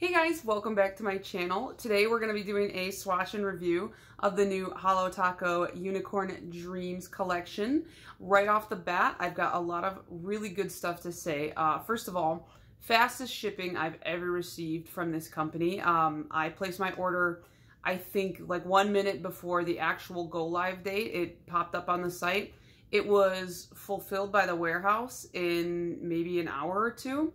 Hey guys, welcome back to my channel. Today we're going to be doing a swatch and review of the new HOLO Taco Unicorn Dreams collection. Right off the bat, I've got a lot of really good stuff to say. First of all, fastest shipping I've ever received from this company. I placed my order, I think like 1 minute before the actual go live date. It popped up on the site. It was fulfilled by the warehouse in maybe an hour or two,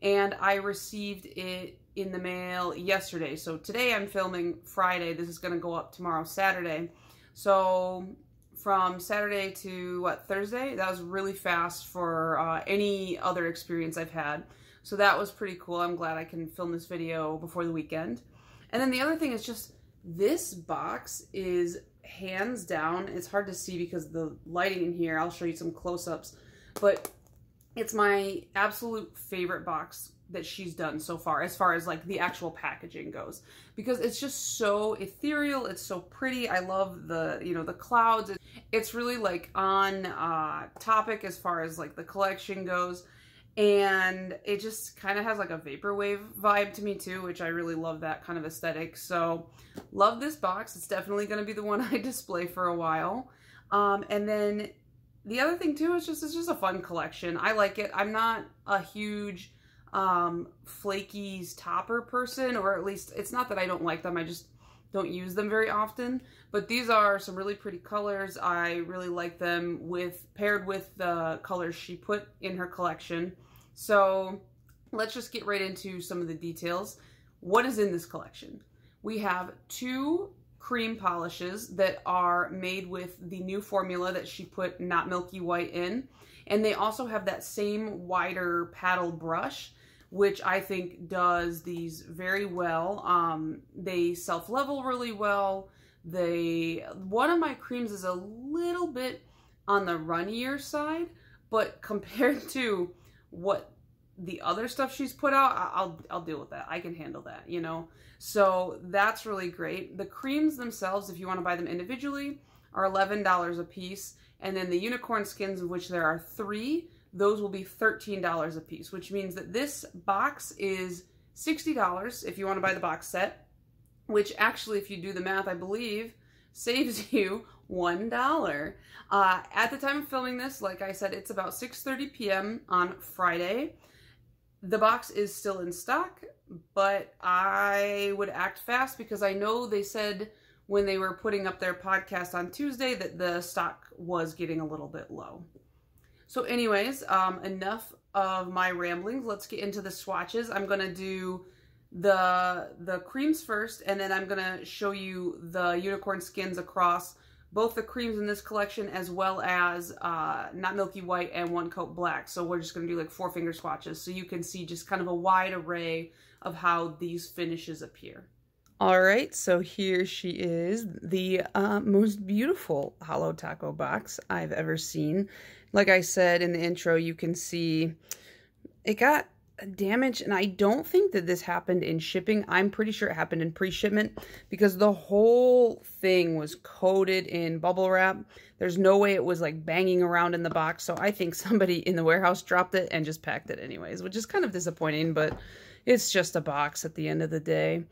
and I received it in the mail yesterday. So today I'm filming Friday. This is going to go up tomorrow, Saturday. So from Saturday to Thursday, that was really fast for any other experience I've had. So that was pretty cool. I'm glad I can film this video before the weekend. And then the other thing is just this box is hands down, it's hard to see because of the lighting in here. I'll show you some close-ups, but it's my absolute favorite box that she's done so far as like the actual packaging goes, because it's just so ethereal. It's so pretty. I love the, the clouds. It's really like on topic as far as like the collection goes. And it just kind of has like a vaporwave vibe to me too, which I really love that kind of aesthetic. So love this box. It's definitely going to be the one I display for a while. And then the other thing too is it's just a fun collection. I like it. I'm not a huge flakies topper person, or at least it's not that I don't like them, I just don't use them very often. But these are some really pretty colors. I really like them paired with the colors she put in her collection. So let's just get right into some of the details. What is in this collection? We have 2 cream polishes that are made with the new formula that she put Not Milky White in. And they also have that same wider paddle brush, which I think does these very well. They self-level really well. One of my creams is a little bit on the runnier side, but compared to what the other stuff she's put out, I'll deal with that. I can handle that, So that's really great. The creams themselves, if you want to buy them individually, are $11 a piece. And then the unicorn skins, of which there are 3, those will be $13 a piece, which means that this box is $60 if you want to buy the box set, which actually, if you do the math, I believe, saves you $1. At the time of filming this, like I said, it's about 6:30 p.m. on Friday. The box is still in stock, but I would act fast because I know they said when they were putting up their podcast on Tuesday that the stock was getting a little bit low. So anyways, enough of my ramblings. Let's get into the swatches. I'm going to do the creams first, and then I'm going to show you the unicorn skins across both the creams in this collection as well as Not Milky White and One Coat Black. So we're just going to do like 4-finger swatches so you can see just kind of a wide array of how these finishes appear. All right, so here she is, the most beautiful HOLO Taco box I've ever seen. Like I said in the intro, you can see it got damaged, and I don't think that this happened in shipping. I'm pretty sure it happened in pre-shipment because the whole thing was coated in bubble wrap. There's no way it was like banging around in the box, so I think somebody in the warehouse dropped it and just packed it anyways, which is kind of disappointing, but it's just a box at the end of the day.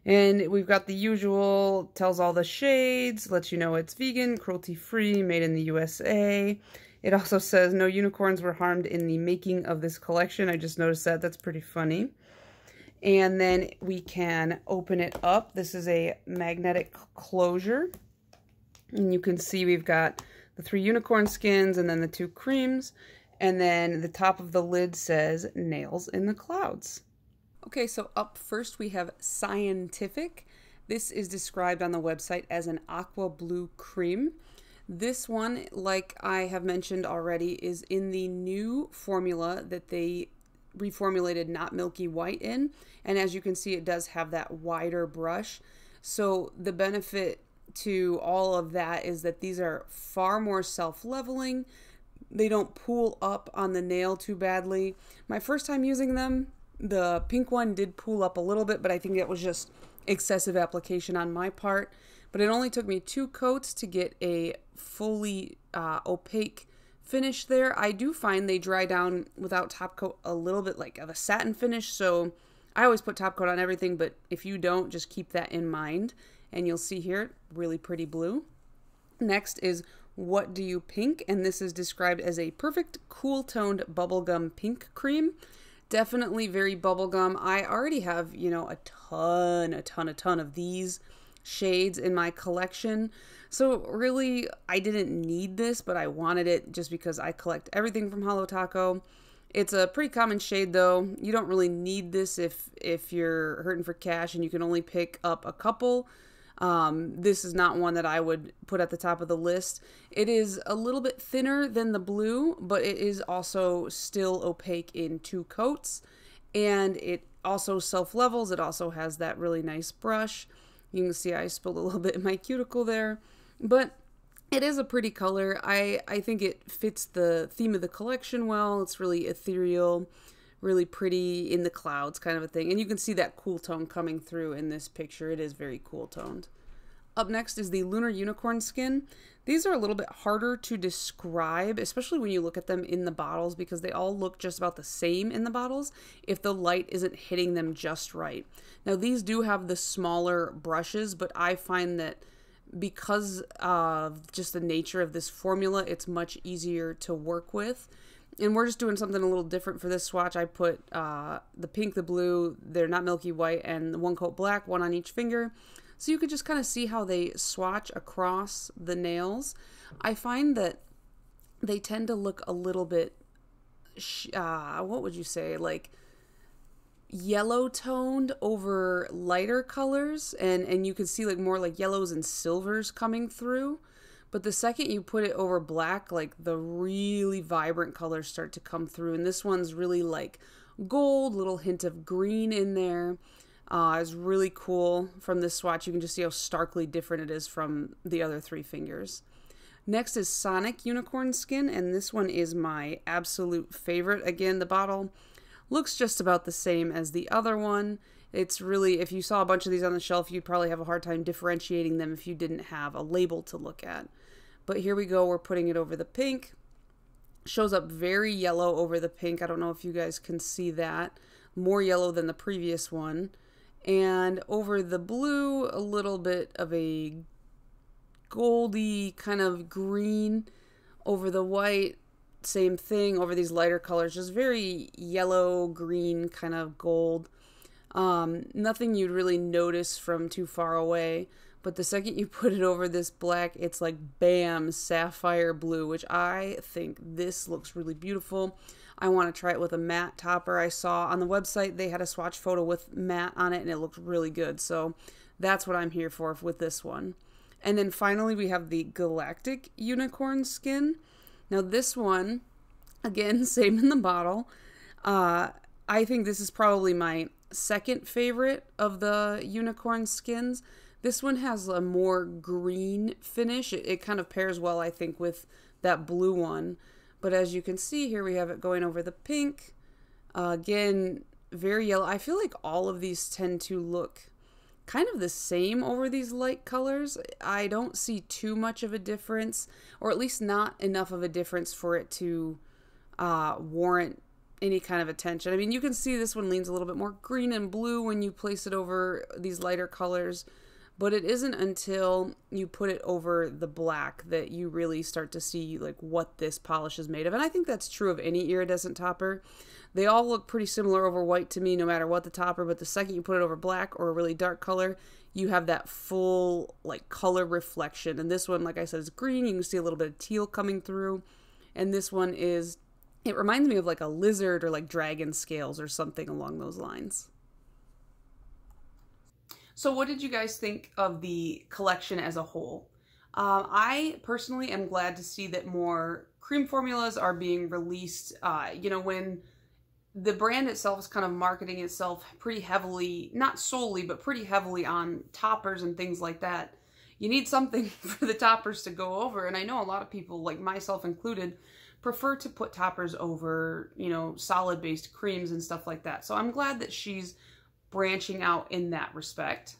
And we've got the usual, tells all the shades, lets you know it's vegan, cruelty-free, made in the USA. It also says no unicorns were harmed in the making of this collection. I just noticed that. That's pretty funny. And then we can open it up. This is a magnetic closure. And you can see we've got the 3 unicorn skins and then the 2 creams. And then the top of the lid says nails in the clouds. Okay, so up first we have Scientific. This is described on the website as an aqua blue cream. This one, like I have mentioned already, is in the new formula that they reformulated Not Milky White in. And as you can see, it does have that wider brush. So the benefit to all of that is that these are far more self-leveling. They don't pool up on the nail too badly. My first time using them, the pink one did pool up a little bit, but I think it was just excessive application on my part. But it only took me 2 coats to get a fully opaque finish there. I do find they dry down without top coat a little bit like of a satin finish, so I always put top coat on everything, but if you don't, just keep that in mind. And you'll see here, really pretty blue. Next is What Do You Pink? And this is described as a perfect cool toned bubblegum pink cream. Definitely very bubblegum. I already have, you know, a ton of these shades in my collection. So really, I didn't need this, but I wanted it just because I collect everything from Holo Taco. It's a pretty common shade though. You don't really need this if you're hurting for cash and you can only pick up a couple. This is not one that I would put at the top of the list. It is a little bit thinner than the blue, but it is also still opaque in 2 coats. And it also self-levels. It also has that really nice brush. You can see I spilled a little bit in my cuticle there. But it is a pretty color. I think it fits the theme of the collection well. It's really ethereal, really pretty in the clouds kind of a thing. And you can see that cool tone coming through in this picture. It is very cool toned. Up next is the Lunar Unicorn Skin. These are a little bit harder to describe, especially when you look at them in the bottles, because they all look just about the same in the bottles if the light isn't hitting them just right. Now these do have the smaller brushes, but I find that because of just the nature of this formula, it's much easier to work with. And we're just doing something a little different for this swatch. I put the pink, the blue, they're not milky white, and the 1 coat black, 1 on each finger. So you could just kind of see how they swatch across the nails. I find that they tend to look a little bit, what would you say, like yellow toned over lighter colors. And you can see like more like yellows and silvers coming through. But the second you put it over black, like the really vibrant colors start to come through. And this one's really like gold, little hint of green in there. It's really cool from this swatch. You can just see how starkly different it is from the other 3 fingers. Next is Sonic Unicorn Skin, and this one is my absolute favorite. Again, the bottle looks just about the same as the other one. It's really, if you saw a bunch of these on the shelf, you'd probably have a hard time differentiating them if you didn't have a label to look at. But here we go, we're putting it over the pink. Shows up very yellow over the pink. I don't know if you guys can see that. More yellow than the previous one. And over the blue, a little bit of a goldy kind of green. Over the white, same thing. Over these lighter colors, just very yellow, green, kind of gold. Nothing you'd really notice from too far away. But the second you put it over this black, it's like bam, sapphire blue, which I think this looks really beautiful. I want to try it with a matte topper. I saw on the website they had a swatch photo with matte on it and it looked really good. So that's what I'm here for with this one. And then finally we have the Galactic Unicorn Skin. Now this one, again, same in the bottle. I think this is probably my second favorite of the unicorn skins. This one has a more green finish. It kind of pairs well, I think, with that blue one. But as you can see here, we have it going over the pink. Again, very yellow. I feel like all of these tend to look kind of the same over these light colors. I don't see too much of a difference, or at least not enough of a difference for it to warrant any kind of attention. I mean, you can see this one leans a little bit more green and blue when you place it over these lighter colors. But it isn't until you put it over the black that you really start to see like what this polish is made of. And I think that's true of any iridescent topper. They all look pretty similar over white to me no matter what the topper, but the second you put it over black or a really dark color, you have that full like color reflection. And this one, like I said, is green. You can see a little bit of teal coming through. And this one is, it reminds me of like a lizard or like dragon scales or something along those lines. So what did you guys think of the collection as a whole? I personally am glad to see that more cream formulas are being released. You know, when the brand itself is kind of marketing itself pretty heavily, not solely, but pretty heavily on toppers and things like that, you need something for the toppers to go over. And I know a lot of people, like myself included, prefer to put toppers over, you know, solid-based creams and stuff like that. So I'm glad that she's branching out in that respect.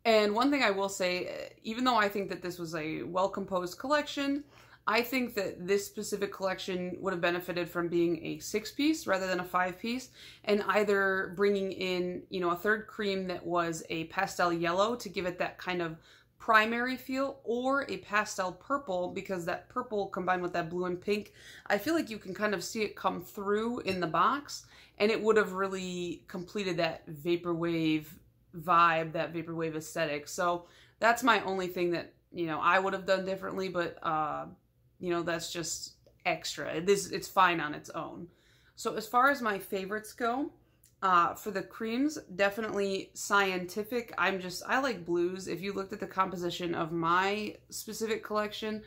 And one thing I will say, even though I think that this was a well-composed collection, I think that this specific collection would have benefited from being a 6-piece rather than a 5-piece, and either bringing in, you know, a third cream that was a pastel yellow to give it that kind of primary feel, or a pastel purple, because that purple combined with that blue and pink, I feel like you can kind of see it come through in the box, and it would have really completed that vaporwave vibe, that vaporwave aesthetic. So that's my only thing that, you know, I would have done differently, but you know, that's just extra. It's fine on its own. So as far as my favorites go, for the creams, definitely Scientific. I like blues. If you looked at the composition of my specific collection,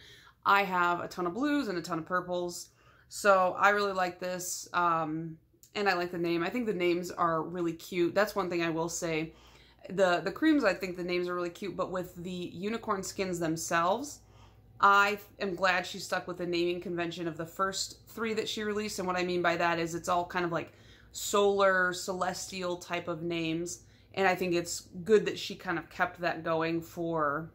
I have a ton of blues and a ton of purples. So I really like this, and I like the name. I think the names are really cute. That's one thing I will say. The creams, I think the names are really cute, but with the unicorn skins themselves, I am glad she stuck with the naming convention of the first 3 that she released. And what I mean by that is it's all kind of like solar, celestial type of names. And I think it's good that she kind of kept that going for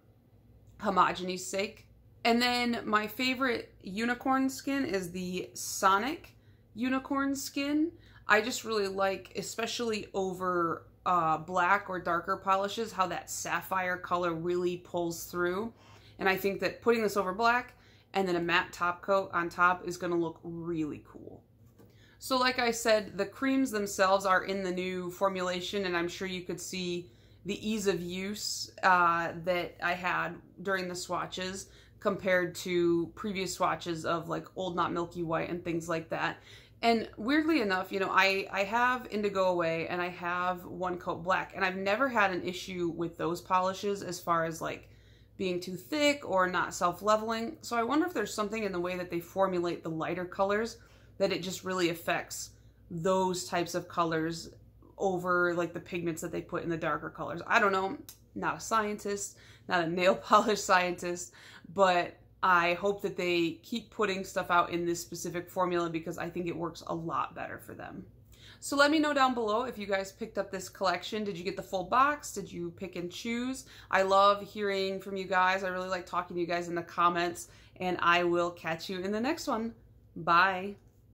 homogeny sake. And then my favorite unicorn skin is the Sonic unicorn skin. I just really like, especially over black or darker polishes, how that sapphire color really pulls through. And I think that putting this over black and then a matte top coat on top is going to look really cool. So like I said, the creams themselves are in the new formulation, and I'm sure you could see the ease of use that I had during the swatches compared to previous swatches of like Old Not Milky White and things like that. And weirdly enough, you know, I have Indigo Away and I have One Coat Black, and I've never had an issue with those polishes as far as like being too thick or not self-leveling. So I wonder if there's something in the way that they formulate the lighter colors that it just really affects those types of colors over like the pigments that they put in the darker colors. I don't know, not a scientist, not a nail polish scientist, but I hope that they keep putting stuff out in this specific formula because I think it works a lot better for them. So let me know down below if you guys picked up this collection. Did you get the full box? Did you pick and choose? I love hearing from you guys. I really like talking to you guys in the comments, and I will catch you in the next one. Bye.